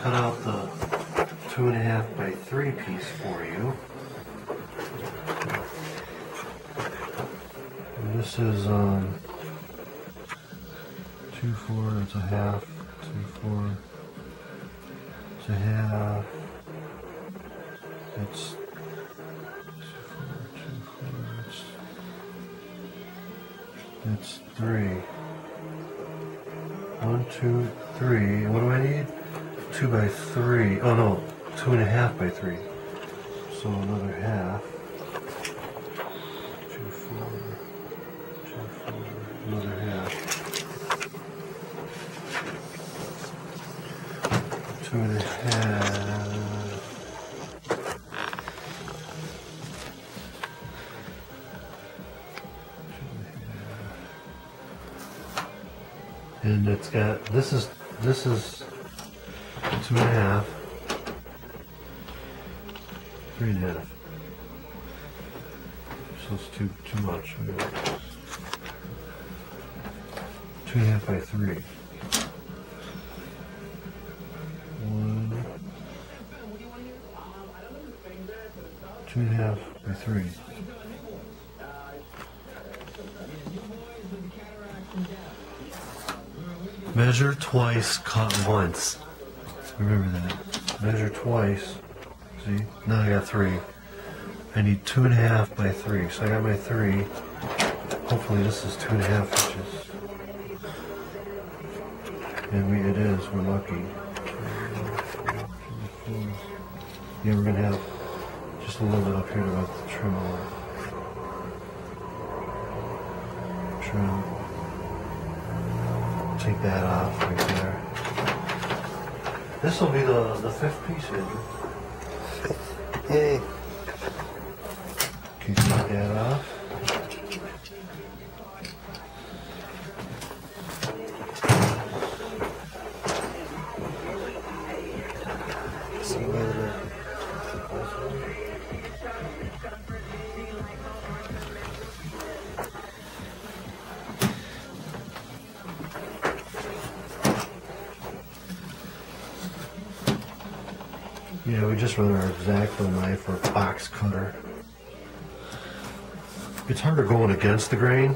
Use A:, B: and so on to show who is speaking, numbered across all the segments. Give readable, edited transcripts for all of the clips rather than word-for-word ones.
A: cut out the 2.5 by 3 piece for you. And this is 2/4, it's a half, 2/4, it's a half, it's 2/4, it's 3. 1, 2, 3. What do I need? 2 by 3. Oh no, 2.5 by 3. So another half. 2/4, 2/4, another half. 2.5. And it's got, this is 2.5, 3.5. So it's too much. 2.5 by 3. 1, 2.5 by 3. Measure twice, cut once. Remember that. Measure twice. See? Now I got 3. I need 2.5 by 3. So I got my 3. Hopefully this is 2.5 inches. And it is. We're lucky. Yeah, we're going to have just a little bit up here to have to trim off. Trim. Take that off right there. This will be the 5th piece, Andrew.
B: Yay.
A: Can you take that off?
B: See you later.
A: Yeah, we just run our X-Acto knife or box cutter. It's harder going against the grain,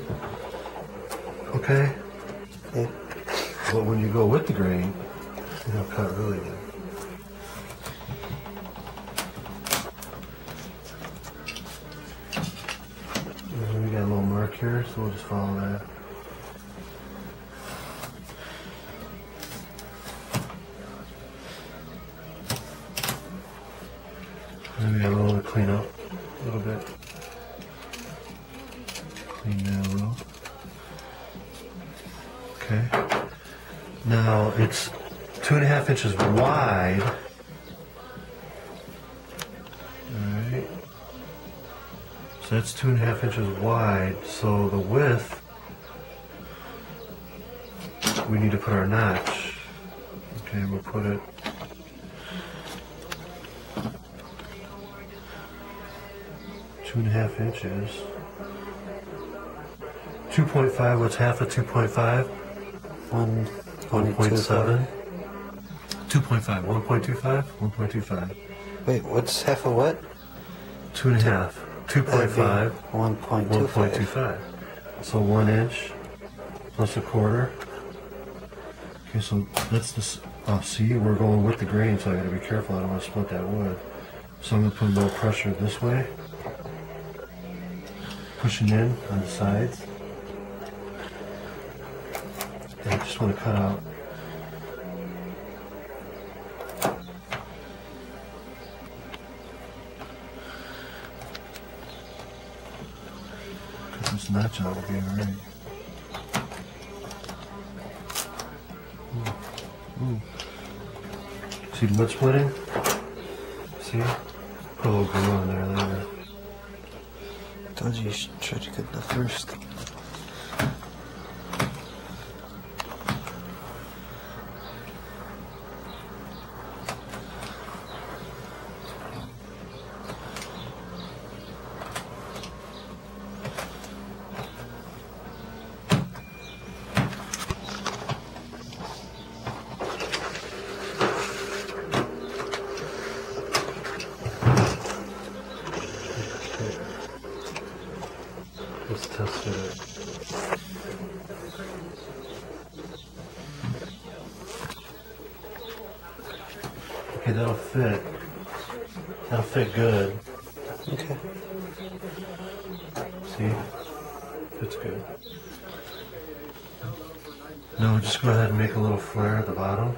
A: okay?
B: Yeah.
A: But when you go with the grain, it'll cut really good. And we got a little mark here, so we'll just follow that. And we got a little to clean up a little bit. Clean that a little. Okay. Now it's 2.5 inches wide. Alright. So that's 2.5 inches wide. So the width, we need to put our notch. Okay, we'll put it 2.5 inches. 2.5, what's half of 2.5? 1.7. 2.5, 1.25? 1.25.
B: Wait, what's half of what?
A: 2.5. 2.5.
B: 1.25.
A: 1.25. So 1 inch plus a quarter. Okay, so that's this. Oh, see, we're going with the grain, so I gotta be careful. I don't want to split that wood. So I'm gonna put a little pressure this way. Pushing in on the sides. And I just want to cut out. Cut this notch out will be alright. Ooh. See the wood splitting? See? Put a little glue on there later.
B: Told you should try to cut the first.
A: Okay, that'll fit. That'll fit good.
B: Okay.
A: See? Fits good. Now just go ahead and make a little flare at the bottom.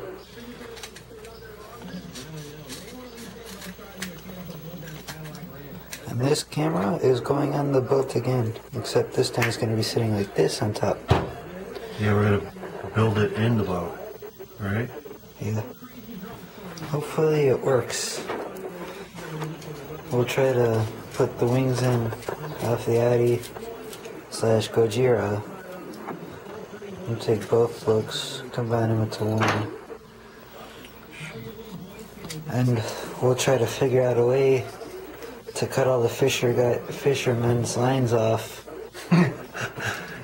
B: And this camera is going on the boat again, except this time it's going to be sitting like this on top.
A: Yeah, we're going to build it in the boat, right?
B: Yeah. Hopefully it works. We'll try to put the wings in off the Ady / Gojira. And take both looks, combine them into one. And we'll try to figure out a way to cut all the fishermen's lines off.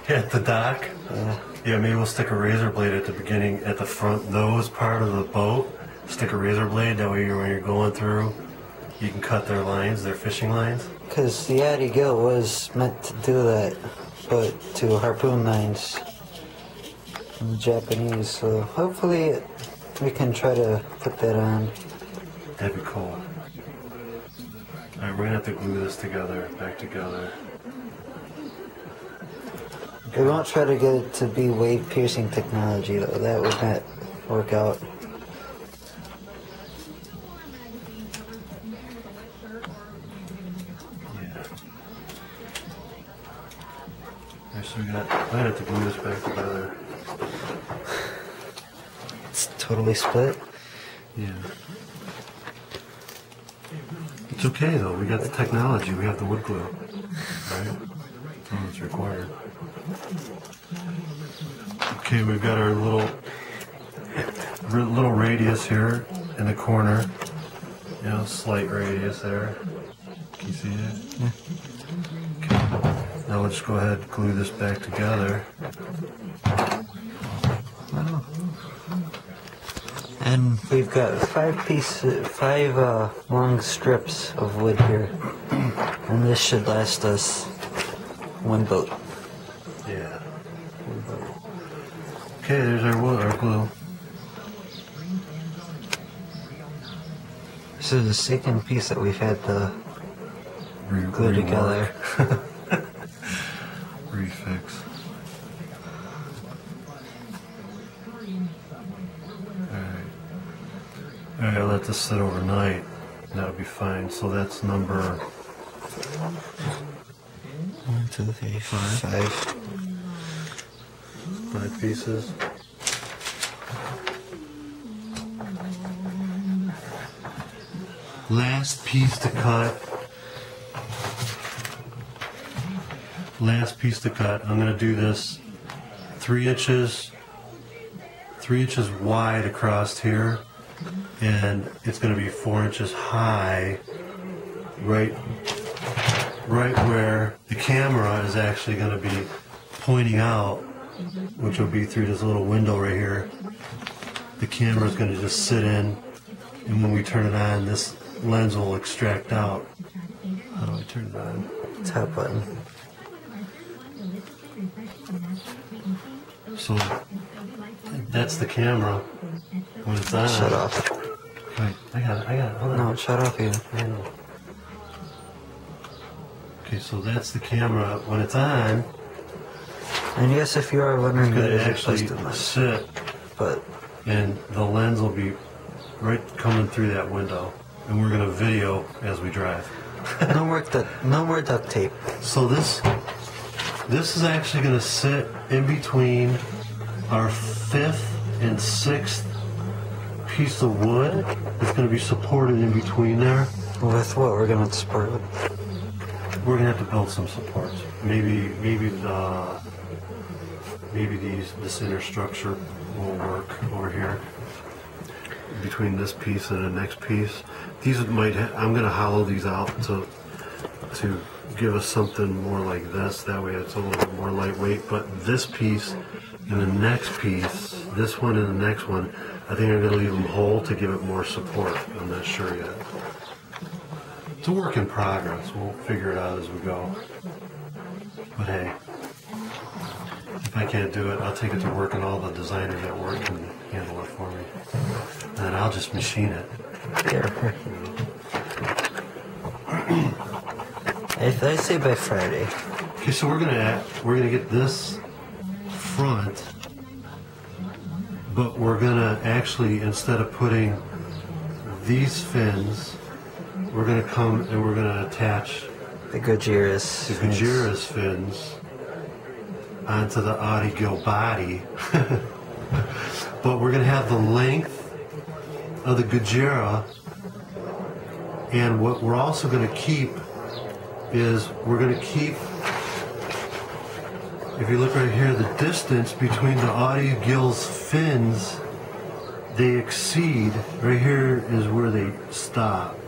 A: At the dock?
B: Yeah.
A: Yeah, maybe we'll stick a razor blade at the beginning, at the front nose part of the boat. Stick a razor blade, that way when you're going through, you can cut their lines, their fishing lines.
B: Because the Ady Gil was meant to do that, but to harpoon lines in the Japanese, so hopefully we can try to put that on.
A: That'd be cool. Alright, we're gonna have to glue this together, back together.
B: We won't try to get it to be wave piercing technology though, that would not work out.
A: Yeah. Alright, so we're gonna have to glue this back together.
B: It's totally split.
A: Yeah. It's okay though, we got the technology, we have the wood glue. Right? That's all that's required. Okay, we've got our little radius here in the corner. You know, slight radius there. Can you see it?
B: Yeah.
A: Okay. Now we'll just go ahead and glue this back together.
B: Oh. And we've got five long strips of wood here, and this should last us one boat.
A: Yeah. Okay, there's our wood, our glue.
B: This is the second piece that we've had to glue together.
A: Refix. Alright, I'll let this sit overnight. That'll be fine. So that's number
B: 1, 2, 3, 4, 5.
A: 5 pieces. Last piece to cut. Last piece to cut. I'm going to do this 3 inches wide across here, and it's going to be 4 inches high, right where the camera is actually going to be pointing out, which will be through this little window right here. The camera is going to just sit in, and when we turn it on, this lens will extract out. How do I turn it on?
B: Top button.
A: So that's the camera when it's on.
B: Shut off.
A: Wait, I got it, hold on.
B: No, shut off here.
A: I know. Okay, so that's the camera when it's on.
B: And yes, if you are wondering
A: It's
B: where
A: going
B: it
A: to
B: is supposed
A: actually
B: to
A: sit,
B: but
A: and the lens will be right coming through that window, and we're going to video as we drive.
B: no more duct tape.
A: So this is actually going to sit in between our 5th and 6th piece of wood. It's going to be supported in between there.
B: With what we're gonna support it.
A: We're going to have to build some supports. Maybe this inner structure will work over here between this piece and the next piece. These might I'm going to hollow these out to give us something more like this. That way it's a little bit more lightweight. But this piece and the next piece, this one and the next one, I think I'm going to leave them whole to give it more support. I'm not sure yet. It's a work in progress. We'll figure it out as we go. But hey, if I can't do it, I'll take it to work, and all the designers at work can handle it for me. And then I'll just machine it.
B: Here. I say by Friday.
A: Okay, so we're gonna get this front, but we're gonna actually, instead of putting these fins, we're gonna come and we're gonna attach
B: The Gojira's.
A: the Gojira's fins onto the Ady Gil body. But we're gonna have the length of the Gojira, and what we're also gonna keep is we're gonna keep, if you look right here, the distance between the Ady Gil's fins, they exceed, right here is where they stop.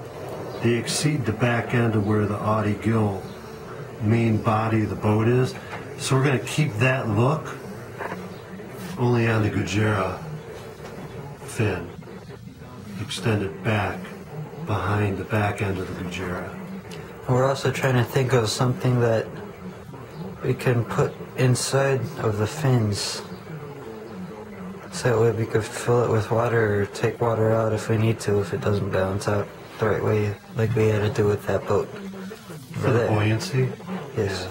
A: They exceed the back end of where the Ady Gil main body of the boat is. So we're going to keep that look only on the Gojira fin, extended back behind the back end of the Gojira.
B: We're also trying to think of something that we can put inside of the fins. So that way we could fill it with water or take water out if we need to, if it doesn't balance out the right way, like we had to do with that boat.
A: For the buoyancy?
B: Yes.
A: Yeah.